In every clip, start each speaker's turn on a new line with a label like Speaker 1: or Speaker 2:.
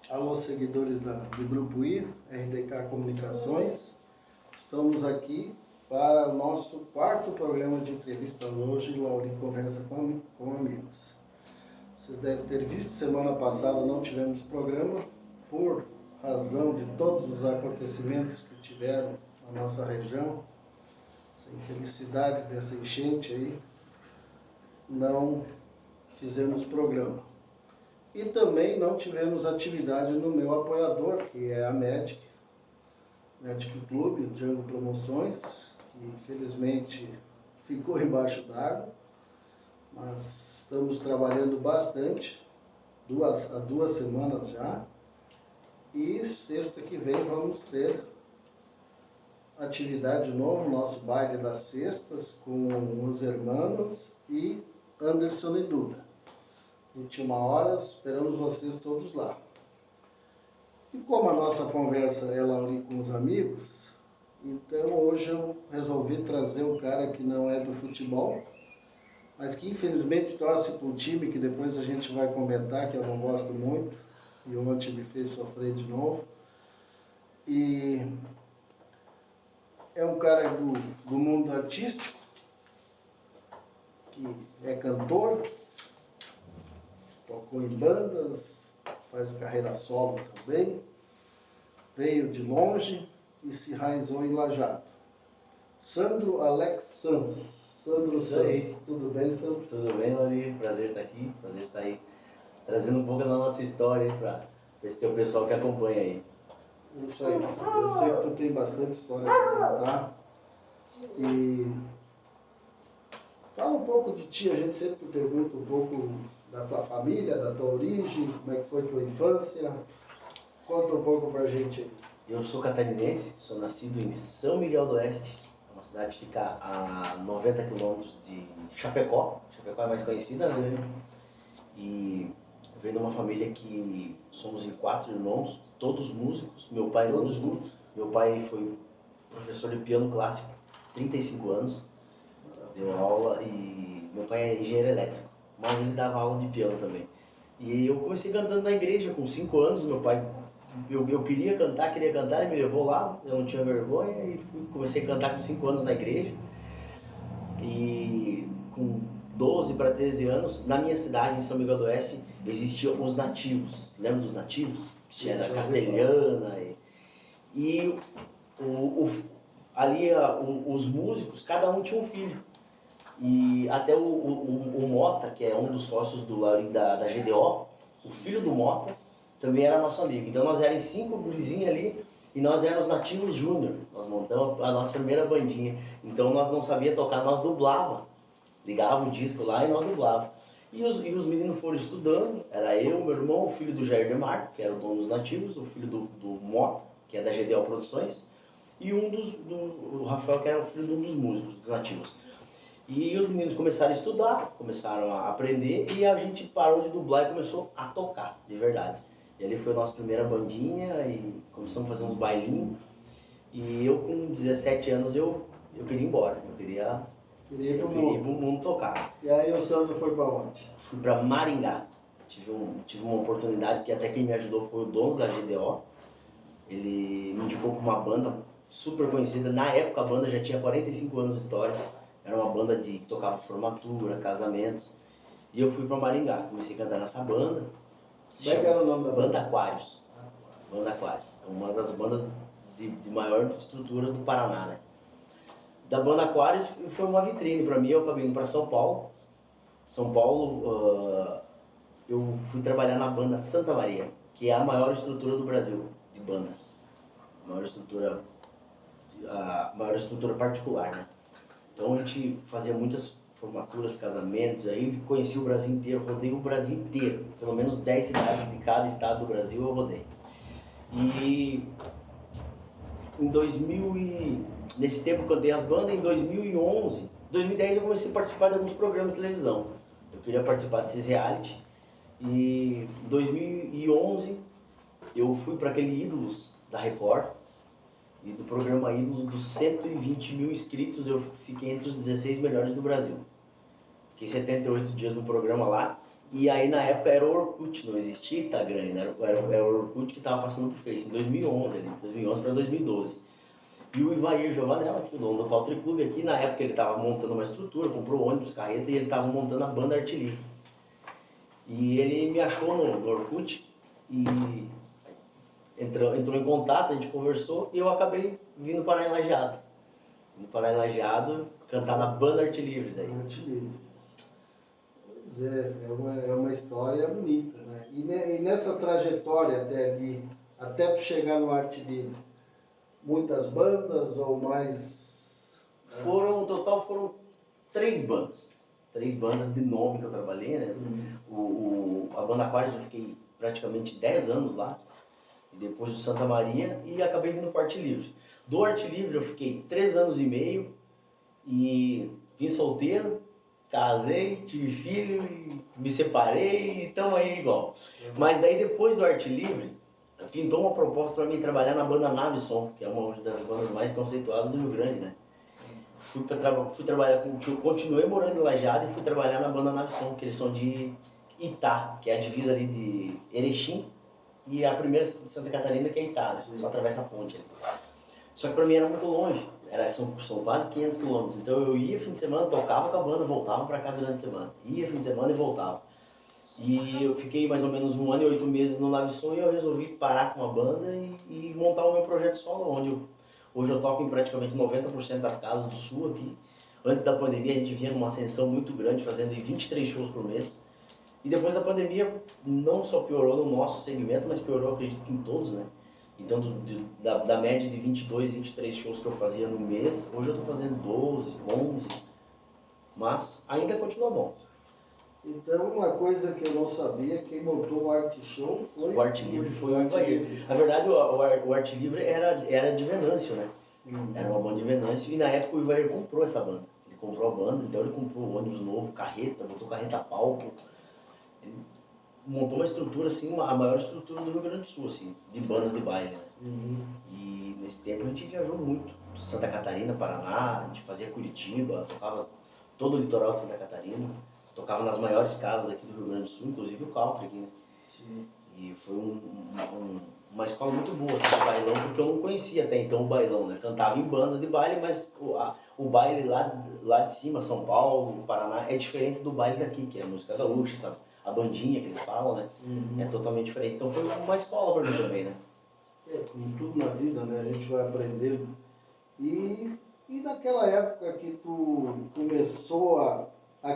Speaker 1: Alô, seguidores do Grupo I, RDK Comunicações. Estamos aqui para o nosso quarto programa de entrevista hoje, Lauri Conversa com Amigos. Vocês devem ter visto, semana passada não tivemos programa, por razão de todos os acontecimentos que tiveram na nossa região, essa infelicidade dessa enchente aí, não fizemos programa. E também não tivemos atividade no meu apoiador, que é a Medic Clube, o Django Promoções, que infelizmente ficou embaixo d'água, mas estamos trabalhando bastante, há 2 semanas já, e sexta que vem vamos ter atividade de novo, nosso baile das sextas, com os irmãos e Anderson e Duda. Última hora, esperamos vocês todos lá. E como a nossa conversa é lá ali com os amigos, então hoje eu resolvi trazer um cara que não é do futebol, mas que infelizmente torce para um time que depois a gente vai comentar, que eu não gosto muito, e ontem me fez sofrer de novo. E é um cara do mundo artístico, que é cantor, tocou em bandas, faz carreira solo também, veio de longe e se enraizou em Lajeado. Sandro Alex Santos. Sandro Santos, tudo bem, Sandro?
Speaker 2: Tudo bem, Lauri? Prazer estar aqui, prazer estar aí, trazendo um pouco da nossa história para esse teu pessoal que acompanha aí.
Speaker 1: Isso aí, eu sei que tu tem bastante história para contar. E fala um pouco de ti, a gente sempre pergunta um pouco da tua família, da tua origem, como é que foi tua infância. Conta um pouco pra gente aí.
Speaker 2: Eu sou catarinense, sou nascido em São Miguel do Oeste, uma cidade que fica a 90 quilômetros de Chapecó. Chapecó é mais conhecida, né? E venho de uma família que somos em 4 irmãos, todos músicos. Meu pai é músico. Meu pai foi professor de piano clássico, 35 anos, deu aula, e meu pai é engenheiro elétrico, mas ele dava aula de piano também. E eu comecei cantando na igreja com 5 anos, meu pai, eu queria cantar, ele me levou lá, eu não tinha vergonha, e comecei a cantar com 5 anos na igreja. E com 12 para 13 anos, na minha cidade, em São Miguel do Oeste, existiam os nativos. Lembra dos nativos? Que tinha da Castelhana. E ali os músicos, cada um tinha um filho. E até o Mota, que é um dos sócios do Lauri da GDO, o filho do Mota, também era nosso amigo. Então nós éramos 5 gurizinhos ali, e nós éramos Nativos Júnior. Nós montamos a nossa primeira bandinha. Então nós não sabíamos tocar, nós dublava. Ligava o disco lá e nós dublava. E os meninos foram estudando, era eu, meu irmão, o filho do Jair Demarco, que era o dono dos Nativos, o filho do Mota, que é da GDO Produções, e o Rafael, que era o filho de um dos músicos, dos Nativos. E os meninos começaram a estudar, começaram a aprender, e a gente parou de dublar e começou a tocar, de verdade. E ali foi a nossa primeira bandinha, e começamos a fazer uns bailinhos. E eu com 17 anos, eu queria ir embora, eu queria ir pro mundo tocar.
Speaker 1: E aí o Sandro foi para onde?
Speaker 2: Fui para Maringá. Tive uma oportunidade que até quem me ajudou foi o dono da GDO. Ele me indicou para uma banda super conhecida. Na época a banda já tinha 45 anos de história. Era uma banda que tocava formatura, casamentos. E eu fui para Maringá. Comecei a cantar nessa banda.
Speaker 1: Como é que era o nome da banda?
Speaker 2: Banda Aquários. Banda Aquários. É uma das bandas de maior estrutura do Paraná, né? Da banda Aquários foi uma vitrine para mim. Eu acabei indo para São Paulo. São Paulo, eu fui trabalhar na banda Santa Maria, que é a maior estrutura do Brasil de banda. A maior estrutura particular, né? Então a gente fazia muitas formaturas, casamentos, aí conheci o Brasil inteiro, rodei o Brasil inteiro. Pelo menos 10 cidades de cada estado do Brasil eu rodei. E nesse tempo que eu dei as bandas, em 2010 eu comecei a participar de alguns programas de televisão. Eu queria participar desses reality. E em 2011 eu fui para aquele Ídolos da Record. E do programa Ídolos, dos 120 mil inscritos, eu fiquei entre os 16 melhores do Brasil. Fiquei 78 dias no programa lá. E aí na época era o Orkut, não existia Instagram ainda, era o Orkut que estava passando pro Face, em 2011, ali, 2011 para 2012. E o Ivair Giovanella, que é o dono do Country Club aqui, na época ele estava montando uma estrutura, comprou ônibus, carreta, e ele estava montando a banda Arte Livre. E ele me achou no Orkut e entrou em contato, a gente conversou e eu acabei vindo parar em Lajeado. Vindo parar em Lajeado, cantar na banda Arte Livre daí.
Speaker 1: Arte Livre. Pois é uma história bonita, né? E nessa trajetória até ali, até tu chegar no Arte Livre, muitas bandas ou mais?
Speaker 2: No total foram 3 bandas. 3 bandas de nome que eu trabalhei, né? A banda Aquários eu fiquei praticamente 10 anos lá. E depois do Santa Maria e acabei vindo para o Arte Livre. Do Arte Livre eu fiquei 3 anos e meio e vim solteiro, casei, tive filho e me separei e estamos aí igual. Mas daí depois do Arte Livre, pintou uma proposta para mim trabalhar na banda Nave Som, que é uma das bandas mais conceituadas do Rio Grande, né? Fui trabalhar, continuei morando em Lajeado e fui trabalhar na banda Nave Som, que eles são de Itá, que é a divisa ali de Erechim, e a primeira de Santa Catarina, que é Itá, né? Só atravessa a ponte ali. Só que pra mim era muito longe, são quase 500 quilômetros, então eu ia fim de semana, tocava com a banda, voltava pra cá durante a semana. Ia fim de semana e voltava. E eu fiquei mais ou menos 1 ano e 8 meses no Nave Som e eu resolvi parar com a banda e montar o meu projeto solo, onde hoje eu toco em praticamente 90% das casas do Sul aqui. Antes da pandemia a gente vinha numa ascensão muito grande, fazendo 23 shows por mês. E depois da pandemia não só piorou no nosso segmento, mas piorou, acredito que em todos, né? Então da média de 22, 23 shows que eu fazia no mês, hoje eu estou fazendo 12, 11, mas ainda continua bom.
Speaker 1: Então, uma coisa que eu não sabia, quem montou o Arte Show foi...
Speaker 2: O Arte Livre foi o Ivair. Na verdade, o Arte Livre era de Venâncio, né? Era uma banda de Venâncio e na época o Ivair comprou essa banda. Ele comprou a banda, então ele comprou um ônibus novo, carreta, botou carreta a palco. Ele montou uma estrutura, assim, a maior estrutura do Rio Grande do Sul, assim, de bandas de baile, né? E nesse tempo a gente viajou muito. Santa Catarina, Paraná, a gente fazia Curitiba, tocava todo o litoral de Santa Catarina. Tocava nas maiores casas aqui do Rio Grande do Sul, inclusive o Country aqui, né?
Speaker 1: Sim.
Speaker 2: E foi uma escola muito boa, assim, de bailão, porque eu não conhecia até então o bailão, né? Cantava em bandas de baile, mas o baile lá de cima, São Paulo, Paraná, é diferente do baile daqui, que é a música gaúcha, sabe? A bandinha que eles falam, né? É totalmente diferente. Então foi uma escola para mim também, né?
Speaker 1: Como tudo na vida, né? A gente vai aprendendo. E naquela época que tu começou a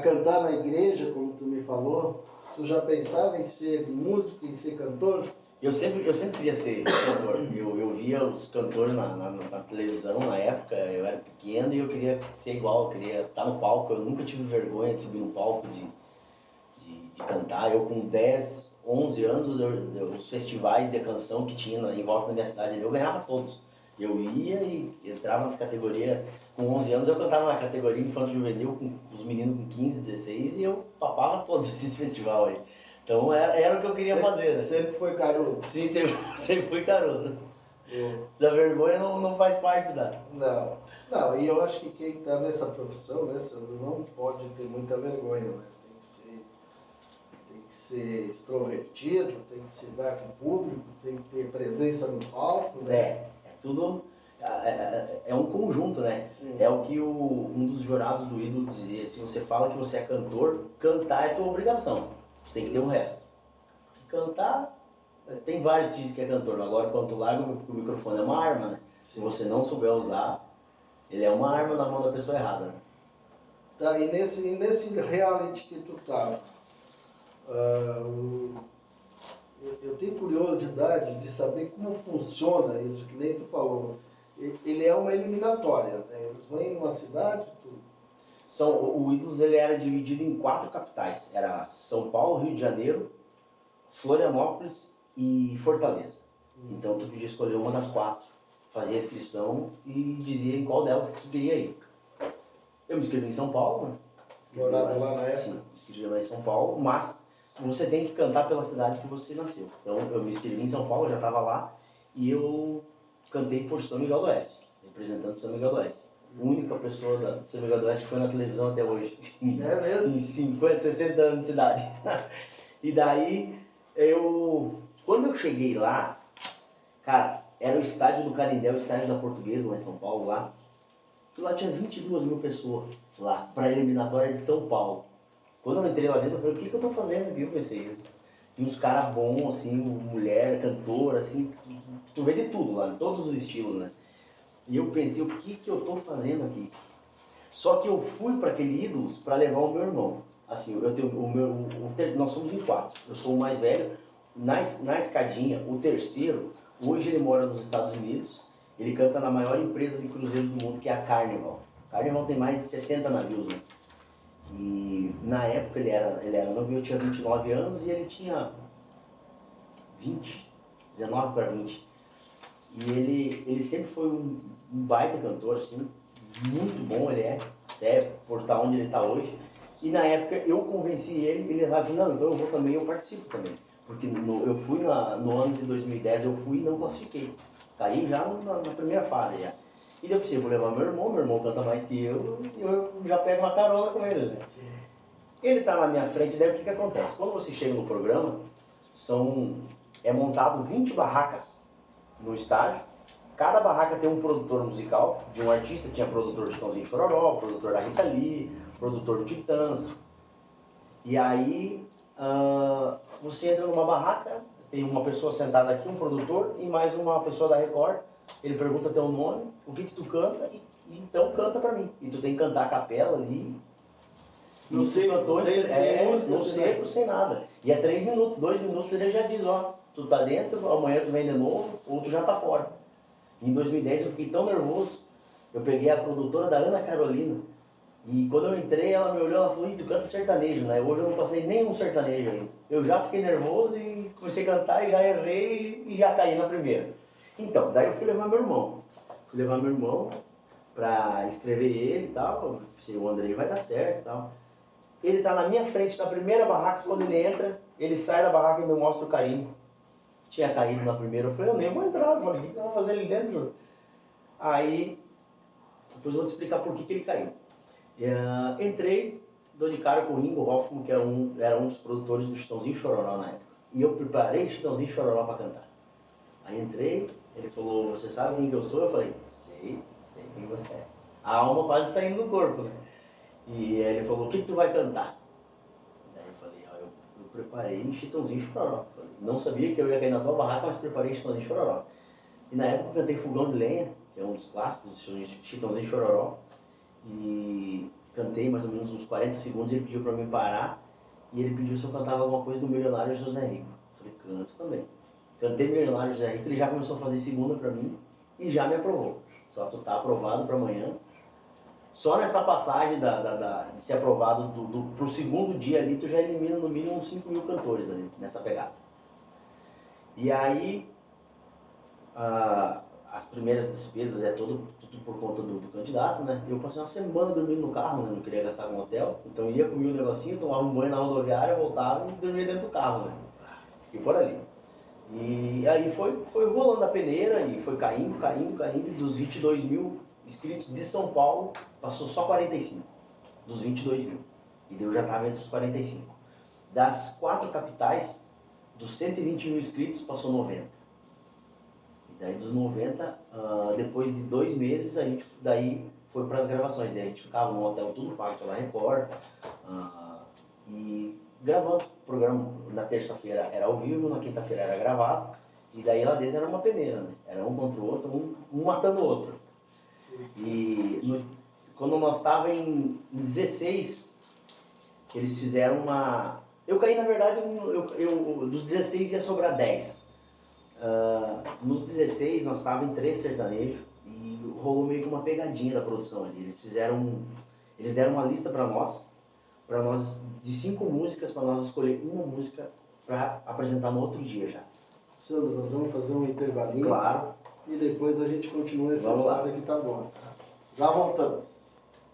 Speaker 1: cantar na igreja, como tu me falou, tu já pensava em ser músico, em ser cantor?
Speaker 2: Eu sempre queria ser cantor. Eu via os cantores na televisão na época, eu era pequeno e eu queria ser igual, eu queria estar no palco. Eu nunca tive vergonha de subir no palco, de cantar. Eu com 10, 11 anos, os festivais de canção que tinha em volta da minha cidade, eu ganhava todos. Eu ia e entrava nas categorias, com 11 anos eu cantava na categoria infanto juvenil com os meninos com 15, 16 e eu papava todos esses festivais aí. Então era o que eu queria fazer, né?
Speaker 1: Sempre foi carudo?
Speaker 2: Sim, sempre fui carudo. A vergonha não faz parte da...
Speaker 1: Não, e eu acho que quem está nessa profissão, né, Sandro, não pode ter muita vergonha, né? Tem que ser extrovertido, tem que se dar com o público, tem que ter presença no palco, né?
Speaker 2: Tudo é um conjunto, né? É o que um dos jurados do Ídolo dizia: se você fala que você é cantor, cantar é tua obrigação, tem que ter o resto. Porque cantar, tem vários que dizem que é cantor, agora quando tu larga o microfone é uma arma, né? Se você não souber usar, ele é uma arma na mão da pessoa errada, né?
Speaker 1: Tá, e nesse reality que tu tá, eu tenho curiosidade de saber como funciona isso, que nem tu falou. Ele é uma eliminatória, né? Eles vêm numa cidade, tudo.
Speaker 2: O Ídolos ele era dividido em 4 capitais. Era São Paulo, Rio de Janeiro, Florianópolis e Fortaleza. Então tu podia escolher uma das 4, fazia a inscrição e dizia em qual delas que tu queria ir. Eu me inscrevi em São Paulo, né?
Speaker 1: Morava lá na época?
Speaker 2: Sim, me inscrevi lá em São Paulo, mas você tem que cantar pela cidade que você nasceu. Então eu me inscrevi em São Paulo, já estava lá, e eu cantei por São Miguel do Oeste, representando São Miguel do Oeste. A única pessoa da Cerveja do Oeste que foi na televisão até hoje.
Speaker 1: É mesmo?
Speaker 2: Em 50, 60 anos de cidade. E daí, quando eu cheguei lá, cara, era o estádio do Canindé, o estádio da Portuguesa, lá em São Paulo, lá. E lá tinha 22 mil pessoas lá, pra eliminatória de São Paulo. Quando eu entrei lá dentro, eu falei, o que eu tô fazendo aqui? Eu pensei, e uns caras bons, assim, mulher, cantora, assim, tu vê de tudo lá, de todos os estilos, né? E eu pensei, o que eu tô fazendo aqui? Só que eu fui para aquele Ídolos para levar o meu irmão. Assim, eu tenho nós somos em 4. Eu sou o mais velho. Na escadinha, o terceiro, hoje ele mora nos Estados Unidos. Ele canta na maior empresa de cruzeiros do mundo, que é a Carnival. A Carnival tem mais de 70 navios, né? E na época ele era novo, eu tinha 29 anos e ele tinha 19 para 20. E ele sempre foi um baita cantor, assim, muito bom ele é, até por estar onde ele está hoje. E na época eu convenci ele e levar, não, então eu vou também, eu participo também. Porque eu fui no ano de 2010, eu fui e não classifiquei. Caí já na primeira fase já. E daí eu pensei, vou levar meu irmão canta mais que eu já pego uma carona com ele, né? Ele está na minha frente, daí o que acontece? Quando você chega no programa, é montado 20 barracas no estádio. Cada barraca tem um produtor musical, de um artista, tinha produtor de Chitãozinho Chororó, produtor da Rita Lee, produtor do Titãs. E aí, você entra numa barraca, tem uma pessoa sentada aqui, um produtor, e mais uma pessoa da Record. Ele pergunta teu nome, o que tu canta, e então canta pra mim. E tu tem que cantar a capela ali.
Speaker 1: No
Speaker 2: seco, sem nada. E é 3 minutos, 2 minutos ele já diz, ó, tu tá dentro, amanhã tu vem de novo, ou tu já tá fora. Em 2010 eu fiquei tão nervoso, eu peguei a produtora da Ana Carolina, e quando eu entrei ela me olhou, ela falou, tu canta sertanejo, né? Hoje eu não passei nenhum sertanejo ainda. Eu já fiquei nervoso e comecei a cantar e já errei e já caí na primeira. Então, daí eu fui levar meu irmão. Fui levar meu irmão pra escrever ele e tal, pensei, o Andrei vai dar certo e tal. Ele tá na minha frente, na primeira barraca, quando ele entra, ele sai da barraca e me mostra o carimbo. Tinha caído na primeira, eu falei, eu nem vou entrar, eu falei, o que eu vou fazer ali dentro? Aí, depois eu vou te explicar por que ele caiu. Entrei, dou de cara com o Ringo Hoffman, que era um dos produtores do Chitãozinho Chororó na época. E eu preparei Chitãozinho Chororó para cantar. Aí entrei, ele falou, você sabe quem que eu sou? Eu falei, sei quem você é. A alma quase saindo do corpo, né? E aí ele falou, o que tu vai cantar? Daí eu falei, eu preparei Chitãozinho Chororó. Não sabia que eu ia cair na tua barraca, mas preparei Chitãozinho Chororó. E na época eu cantei Fogão de Lenha, que é um dos clássicos de Chitãozinho Chororó. E cantei mais ou menos uns 40 segundos, ele pediu pra mim parar. E ele pediu se eu cantava alguma coisa do Milionário José Rico. Eu falei, canto também. Cantei Milionário José Rico, ele já começou a fazer segunda pra mim e já me aprovou. Só tu tá aprovado pra amanhã. Só nessa passagem de ser aprovado pro segundo dia ali, tu já elimina no mínimo uns 5 mil cantores ali, nessa pegada. E aí, as primeiras despesas é tudo por conta do candidato, né? Eu passei uma semana dormindo no carro, né? Não queria gastar com hotel, então ia comer um negocinho, tomava um banho na rodoviária, voltava e dormia dentro do carro, né? Fiquei por ali. E aí foi rolando a peneira e foi caindo, dos 22 mil inscritos de São Paulo, passou só 45 dos 22 mil. E daí eu já estava entre os 45. Das 4 capitais, dos 120 mil inscritos, passou 90. E daí dos 90, depois de 2 meses, a gente daí foi para as gravações. Daí a gente ficava num hotel tudo pago pela Record, e gravando. O programa na terça-feira era ao vivo, na quinta-feira era gravado. E daí lá dentro era uma peneira, né? Era um contra o outro, um matando o outro. E quando nós estávamos em 16, eles fizeram uma... Eu caí, na verdade, dos 16 ia sobrar 10. Nos 16 nós estávamos em 3 sertanejos e rolou meio que uma pegadinha da produção ali. Eles deram uma lista para nós de 5 músicas, para nós escolher uma música para apresentar no outro dia já.
Speaker 1: Sandro, nós vamos fazer um intervalinho.
Speaker 2: Claro.
Speaker 1: E depois a gente continua essa
Speaker 2: Vamos lá.
Speaker 1: história que tá bom. Já voltamos.